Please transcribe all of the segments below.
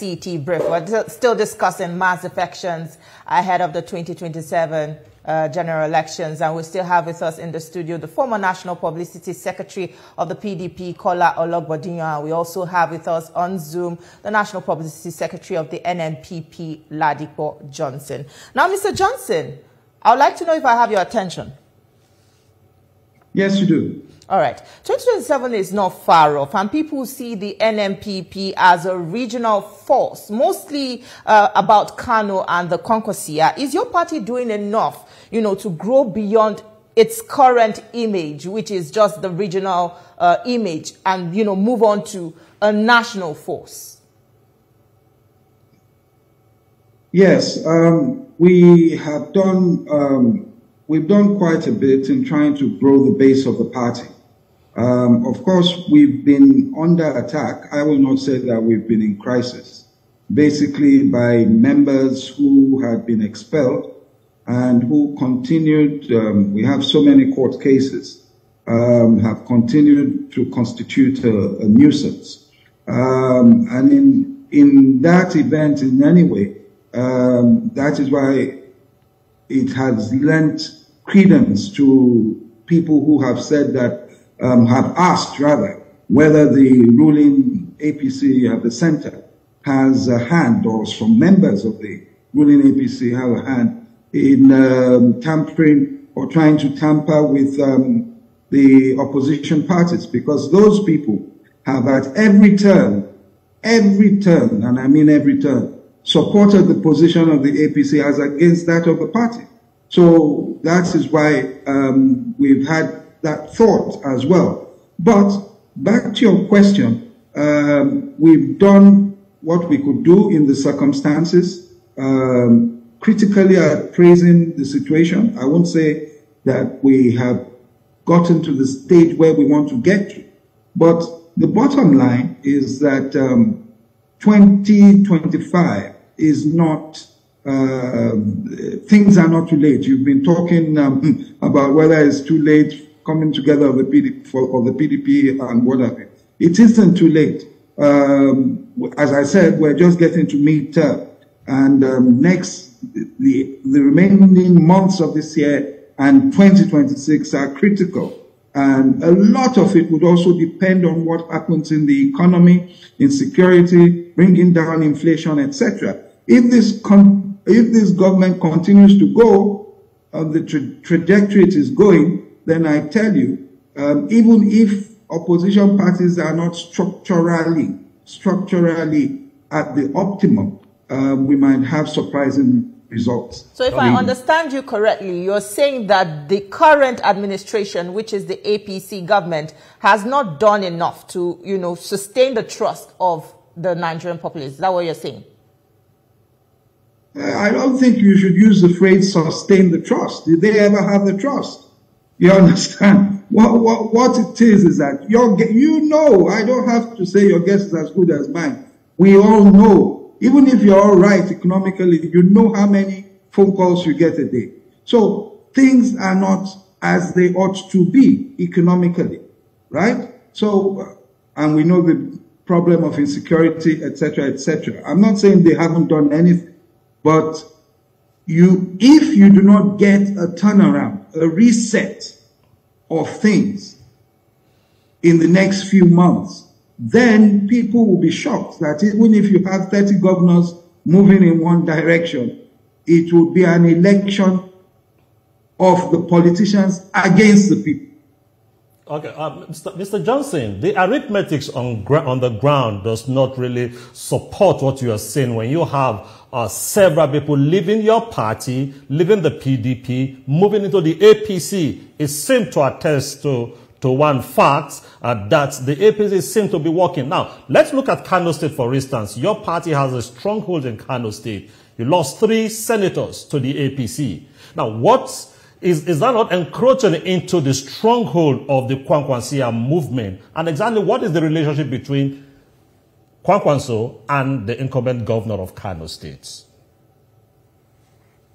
FCT brief. We're still discussing mass defections ahead of the 2027 general elections, and we still have with us in the studio the former National Publicity Secretary of the PDP, Kola Ologbondiyan, and we also have with us on Zoom the National Publicity Secretary of the NNPP, Ladipo Johnson. Now, Mr. Johnson, I would like to know if I have your attention. Yes, you do. All right. 2027 is not far off, and people see the NNPP as a regional force, mostly about Kano and the Konkosia. Is your party doing enough, to grow beyond its current image, which is just the regional image, and, move on to a national force? Yes, we have done. We've done quite a bit in trying to grow the base of the party. Of course, we've been under attack. I will not say that we've been in crisis, basically by members who had been expelled and who continued, we have so many court cases, have continued to constitute a nuisance. And in that event, in any way, that is why it has lent credence to people who have said that, have asked rather, whether the ruling APC at the center has a hand, or some members of the ruling APC have a hand in tampering or trying to tamper with the opposition parties, because those people have at every turn, and I mean every turn, supported the position of the APC as against that of the party. So that is why we've had that thought as well. But back to your question, we've done what we could do in the circumstances, critically appraising the situation. I won't say that we have gotten to the stage where we want to get to, but the bottom line is that 2025 is not, things are not too late. You've been talking about whether it's too late coming together of the PDP and what have you. It isn't too late. As I said, we're just getting to mid-term, and the remaining months of this year and 2026 are critical. And a lot of it would also depend on what happens in the economy, in security, bringing down inflation, etc. If this government continues to go on the trajectory it is going, then I tell you, even if opposition parties are not structurally at the optimum, we might have surprising results. So if I understand you correctly, you're saying that the current administration, which is the APC government, has not done enough to, sustain the trust of the Nigerian populace. Is that what you're saying? I don't think you should use the phrase sustain the trust. Did they ever have the trust? You understand? What it is that I don't have to say your guess is as good as mine. We all know. Even if you're all right economically, you know how many phone calls you get a day. So things are not as they ought to be economically, right? So, and we know the problem of insecurity, etc., etc. I'm not saying they haven't done anything, but if you do not get a turnaround, a reset of things in the next few months, then people will be shocked that even if you have 30 governors moving in one direction, it will be an election of the politicians against the people. Okay, Mr. Johnson, the arithmetics on the ground does not really support what you are saying when you have several people leaving your party, leaving the PDP, moving into the APC. It seems to attest to one fact, that the APC seems to be working. Now, let's look at Kano State, for instance. Your party has a stronghold in Kano State. You lost 3 senators to the APC. Now, is that not encroaching into the stronghold of the Kwankwansia movement? And exactly what is the relationship between Kwankwanso and the incumbent governor of Kano State?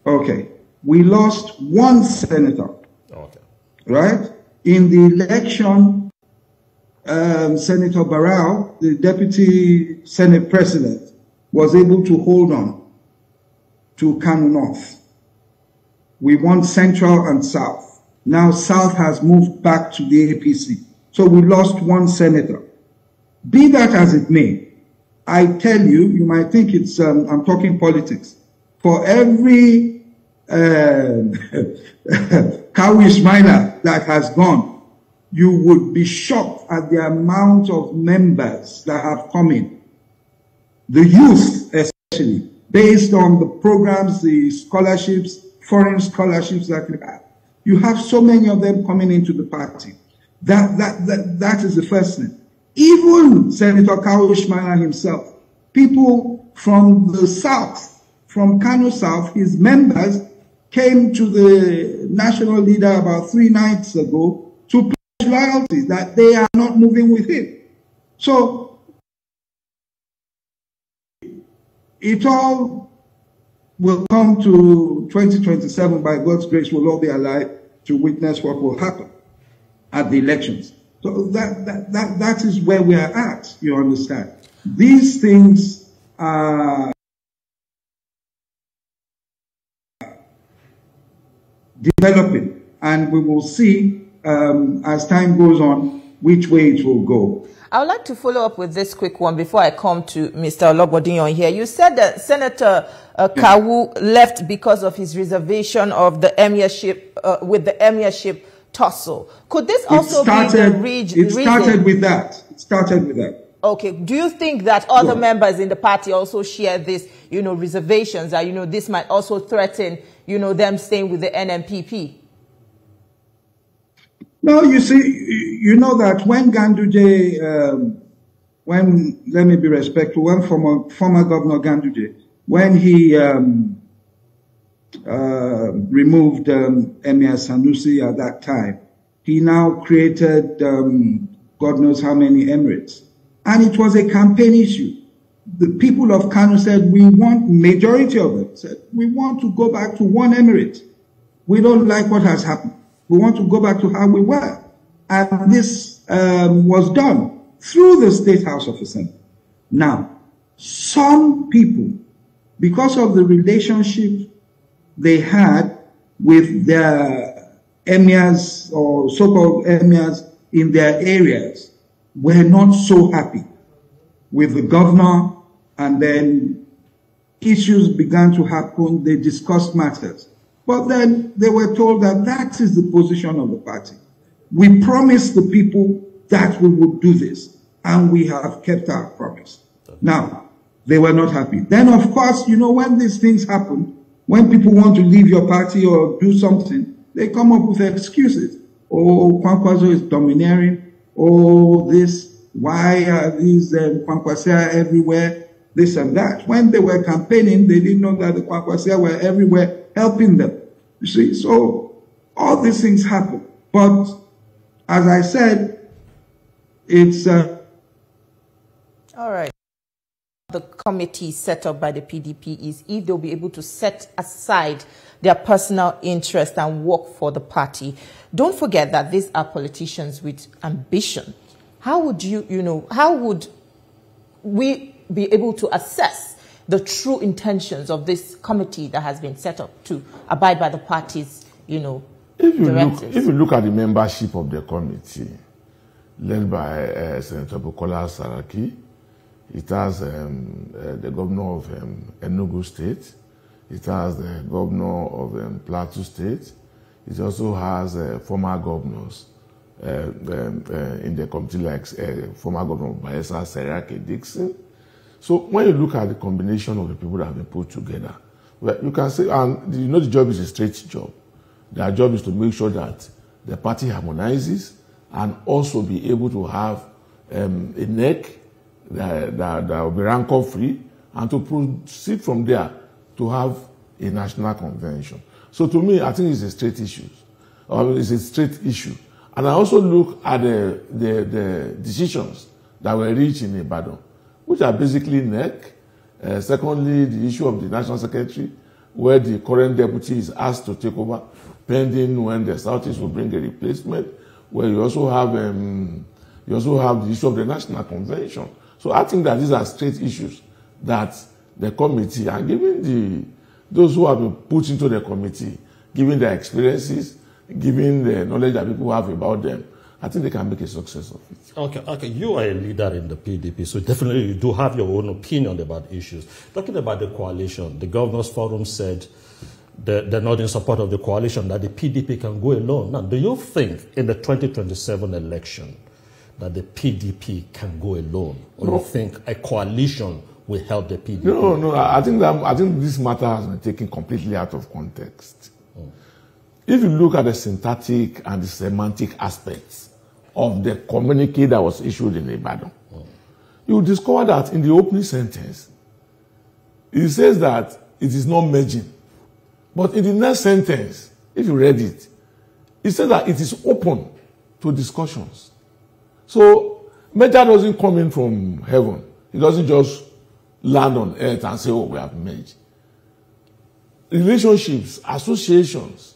Okay. We lost 1 senator. Okay. Right? In the election, Senator Barrow, the deputy Senate president, was able to hold on to Kano North. We want Central and South. Now South has moved back to the APC. So we lost one senator. Be that as it may, I tell you, you might think it's, I'm talking politics. For every Kawish miner that has gone, you would be shocked at the amount of members that have come in. The youth, especially, based on the programs, the scholarships, foreign scholarships that we have. You have so many of them coming into the party. That is the first thing. Even Senator Kawish Miner himself, people from the South, from Kano South, his members came to the national leader about 3 nights ago to pledge loyalty, that they are not moving with him. So it all will come to 2027, by God's grace, we'll all be alive to witness what will happen at the elections. So that is where we are at, you understand. These things are developing, and we will see as time goes on which way it will go. I would like to follow up with this quick one before I come to Mr. Ologbondiyan here. You said that Senator Kawu left because of his reservation of the emirship, with the emirship tussle. Could this also be the reason? It started with that. It started with that. Okay. Do you think that other members in the party also share this, reservations that, this might also threaten, them staying with the NNPP? No, you see, you know that when Ganduje, let me be respectful, when former Governor Ganduje, when he removed Emir Sanusi at that time, he now created God knows how many emirates. And it was a campaign issue. The people of Kano said, we want, majority of them said, we want to go back to one emirate. We don't like what has happened. We want to go back to how we were. And this was done through the State House of Assembly. Now, some people, because of the relationship they had with their emirs or so-called emirs in their areas, were not so happy with the governor, and then issues began to happen. They discussed matters. But then they were told that that is the position of the party. We promised the people that we would do this, and we have kept our promise. Now, they were not happy. Then, of course, when these things happen, when people want to leave your party or do something, they come up with excuses. Oh, Kwankwaso is domineering. Oh, this, why are these Kwankwasia everywhere? This and that. When they were campaigning, they didn't know that the Kwankwasia were everywhere helping them. You see, so all these things happen. But as I said, it's... All right. The committee set up by the PDP is if they'll be able to set aside their personal interest and work for the party. Don't forget that these are politicians with ambition. How would how would we be able to assess the true intentions of this committee that has been set up to abide by the party's, directives? If you look at the membership of the committee, led by Senator Bukola Saraki, it has the governor of Enugu State, it has the governor of Plateau State, it also has former governors in the committee, like former governor of Bayelsa, Serake Dixon. So when you look at the combination of the people that have been put together, well, you can say, and the job is a straight job. Their job is to make sure that the party harmonizes and also be able to have a neck that will be rancor-free, and to proceed from there to have a national convention. So to me, I think it's a straight issue. It's a straight issue. And I also look at the decisions that were reached in Ibadan, which are basically neck. Secondly, the issue of the national secretary, where the current deputy is asked to take over, pending when the Southeast will bring a replacement, where you also have the issue of the national convention. So I think that these are straight issues that the committee and giving those who have been put into the committee, giving their experiences, giving the knowledge that people have about them, I think they can make a success of it. Okay. You are a leader in the PDP, so definitely you do have your own opinion about issues. Talking about the coalition, the Governors Forum said they're not in support of the coalition, that the PDP can go alone. Now, do you think in the 2027 election that the PDP can go alone? Or do you think a coalition will help the PDP? No. I think this matter has been taken completely out of context. If you look at the syntactic and the semantic aspects of the communique that was issued in Ibadan, you will discover that in the opening sentence, it says that it is not merging. But in the next sentence, if you read it, it says that it is open to discussions. So, merger doesn't come in from heaven. It doesn't just land on earth and say, oh, we have merged. Relationships, associations,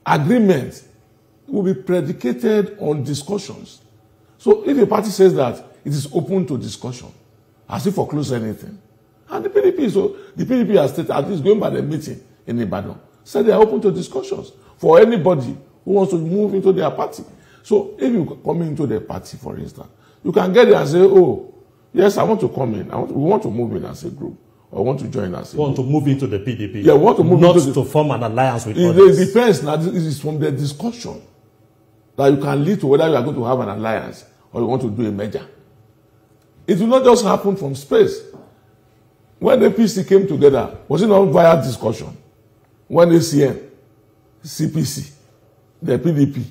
agreements will be predicated on discussions. So, if a party says that it is open to discussion, as if foreclose anything, and the PDP has stated, at least going by the meeting in Ibadan, said they are open to discussions for anybody who wants to move into their party. So if you come into the party, for instance, you can get there and say, oh, yes, I want to come in. We want to move in as a group. Or want to join us. Want to move into the PDP. Yeah, want to move not into to form an alliance with others. It depends. Now, it is from the discussion that you can lead to whether you are going to have an alliance or you want to do a merger. It will not just happen from space. When the APC came together, was it not via discussion? When ACN, CPC, the PDP,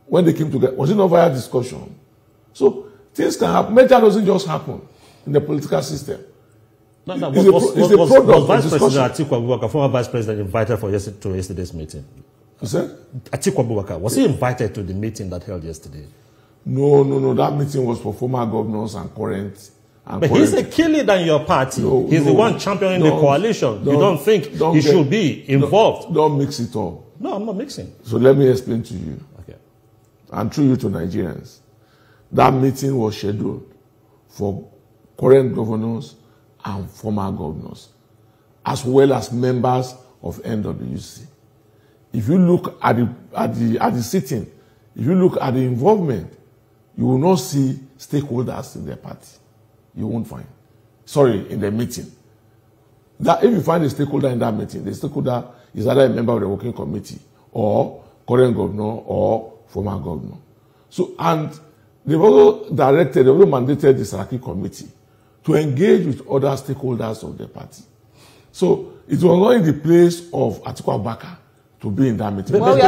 when they came together, was it not via discussion? So things can happen. Merger doesn't just happen in the political system. Was Vice President Atiku Abubakar, former Vice President, invited to yesterday's meeting? You said? Atiku Abubakar, was he invited to the meeting that held yesterday? No. That meeting was for former governors and current. But he's a key leader in your party. He's the one championing the coalition. You don't think he should be involved? Don't mix it up. No, I'm not mixing. So let me explain to you. Okay. And through you to Nigerians. That meeting was scheduled for current governors and former governors, as well as members of NWC. If you look at the sitting, if you look at the involvement, you will not see stakeholders in the party. You won't find. Sorry, in the meeting. That if you find a stakeholder in that meeting, the stakeholder is either a member of the working committee or current governor or former governor. So, and they've also mandated the Saraki committee to engage with other stakeholders of the party. So it was not in the place of Atiku Abubakar to be in that meeting. Well, you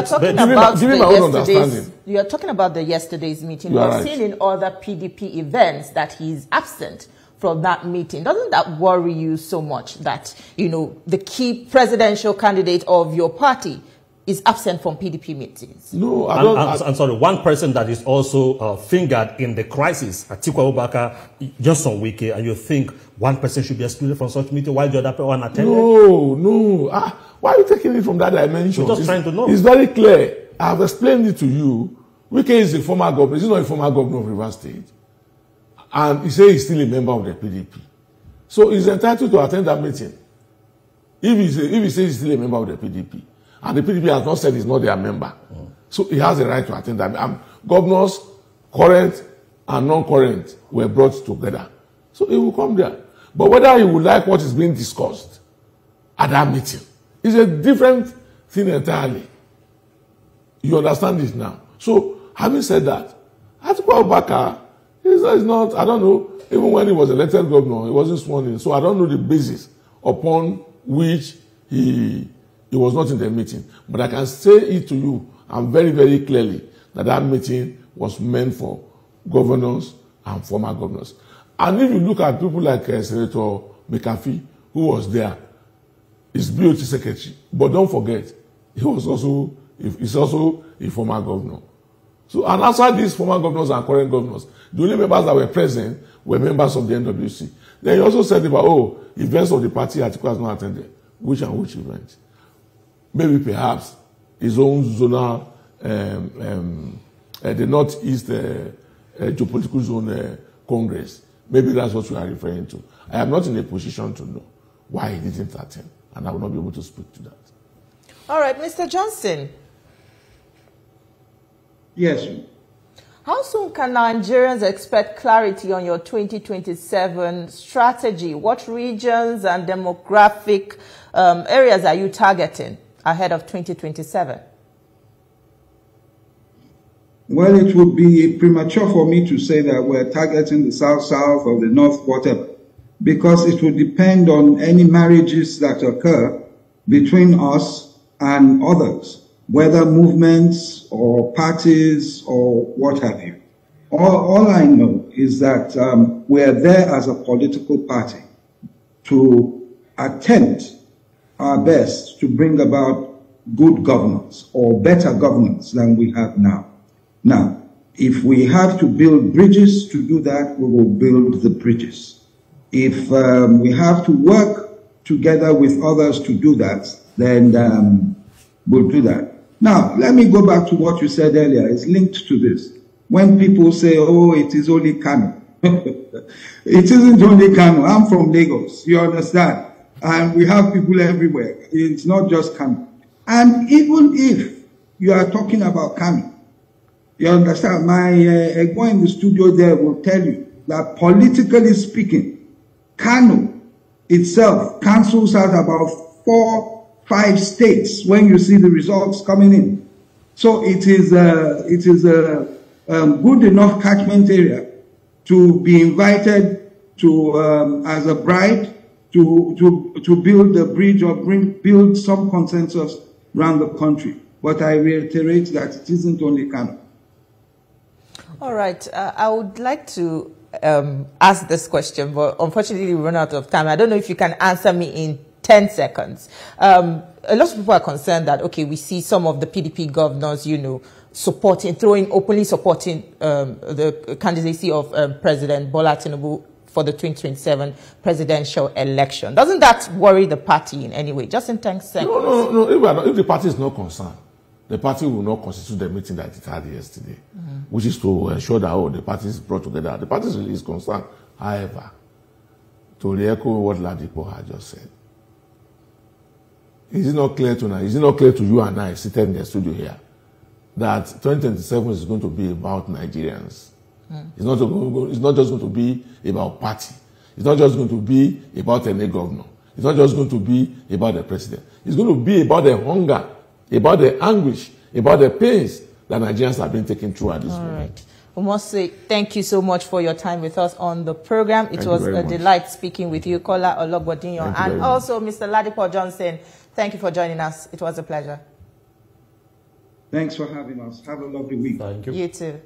are talking about the yesterday's meeting. We've seen in other PDP events that he's absent from that meeting. Doesn't that worry you so much that, the key presidential candidate of your party is absent from PDP meetings? No, I'm sorry. One person that is also fingered in the crisis, Atiku Abubakar, just on Wiki, and you think one person should be excluded from such meeting while the other one attended? No. Why are you taking it from that dimension? We're just trying to know. It's very clear. I have explained it to you. Wike is a former governor. He's not a former governor of Rivers State. And he says he's still a member of the PDP. So he's entitled to attend that meeting. If he says he's still a member of the PDP, and the PDP has not said he's not their member, so he has a right to attend that. Governors, current and non-current, were brought together. So he will come there. But whether he would like what is being discussed at that meeting is a different thing entirely. You understand this now? So, having said that, Atiku Abubakar is not, I don't know, even when he was elected governor, he wasn't sworn in. So I don't know the basis upon which he was not in the meeting. But I can say it to you, and very, very clearly, that meeting was meant for governors and former governors. And if you look at people like Senator McAfee, who was there, his BOT secretary, but don't forget, he's also a former governor. So, and outside these former governors and current governors, the only members that were present were members of the NWC. Then he also said about, events of the party Atiku has not attended. Which and which events? Maybe perhaps his own zonal, the Northeast geopolitical zone Congress. Maybe that's what we are referring to. I am not in a position to know why he didn't attend, and I will not be able to speak to that. All right, Mr. Johnson. Yes. How soon can Nigerians expect clarity on your 2027 strategy? What regions and demographic areas are you targeting ahead of 2027? Well, it would be premature for me to say that we're targeting the South-South or the North, whatever, because it would depend on any marriages that occur between us and others, whether movements or parties or what have you. All I know is that we're there as a political party to attempt our best to bring about good governance or better governance than we have now. Now, if we have to build bridges to do that, we will build the bridges. If we have to work together with others to do that, then we'll do that. Now, let me go back to what you said earlier. It's linked to this. When people say, oh, it is only Kano. It isn't only Kano. I'm from Lagos. You understand? And we have people everywhere. It's not just Kano. And even if you are talking about Kano, you understand? My Egbo in the studio there will tell you that politically speaking, Kano itself cancels out about 4-5 states when you see the results coming in. So it is a good enough catchment area to be invited to as a bride to build a bridge or build some consensus around the country. But I reiterate that it isn't only Kano. All right. I would like to ask this question, but unfortunately we run out of time. I don't know if you can answer me in 10 seconds. A lot of people are concerned that, okay, we see some of the PDP governors, you know, openly supporting the candidacy of President Bola Tinubu for the 2027 presidential election. Doesn't that worry the party in any way? Just in 10 seconds. No. If the party is not concerned, the party will not constitute the meeting that it had yesterday, which is to ensure that the party is brought together. The party is concerned, however, to re-echo what Ladipo had just said. Is it not clear to now? Is it not clear to you and I seated in the studio here that 2027 is going to be about Nigerians? It's not just going to be about party. It's not just going to be about any governor. It's not just going to be about the president. It's going to be about the hunger, about the anguish, about the pains that Nigerians have been taking through at this moment. Right. We must say thank you so much for your time with us on the program. It was a delight speaking with you, Kola Ologbodinyo, and also Mr. Ladipo Johnson. Thank you for joining us. It was a pleasure. Thanks for having us. Have a lovely week. Thank you. You too.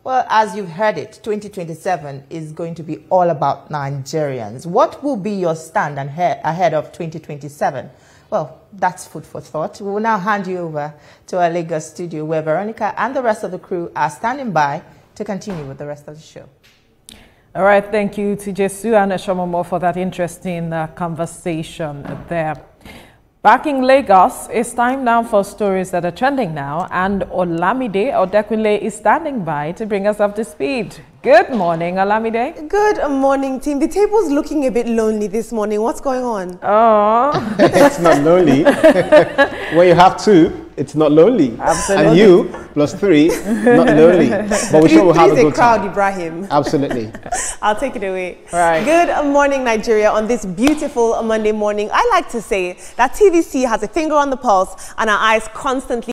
Well, as you've heard it, 2027 is going to be all about Nigerians. What will be your stand ahead of 2027? Well, that's food for thought. We will now hand you over to our Lagos studio where Veronica and the rest of the crew are standing by to continue with the rest of the show. All right, thank you to Jesu and Eshomomo for that interesting conversation there. Back in Lagos, it's time now for stories that are trending now, and Olamide Odekunle is standing by to bring us up to speed. Good morning, Olamide. Good morning, team. The table's looking a bit lonely this morning. What's going on? Oh. It's not lonely. When you have two, it's not lonely. Absolutely. And you, plus 3, not lonely. But we sure will have a good crowd, time. Ibrahim. Absolutely. I'll take it away. Right. Good morning, Nigeria. On this beautiful Monday morning, I like to say that TVC has a finger on the pulse and our eyes constantly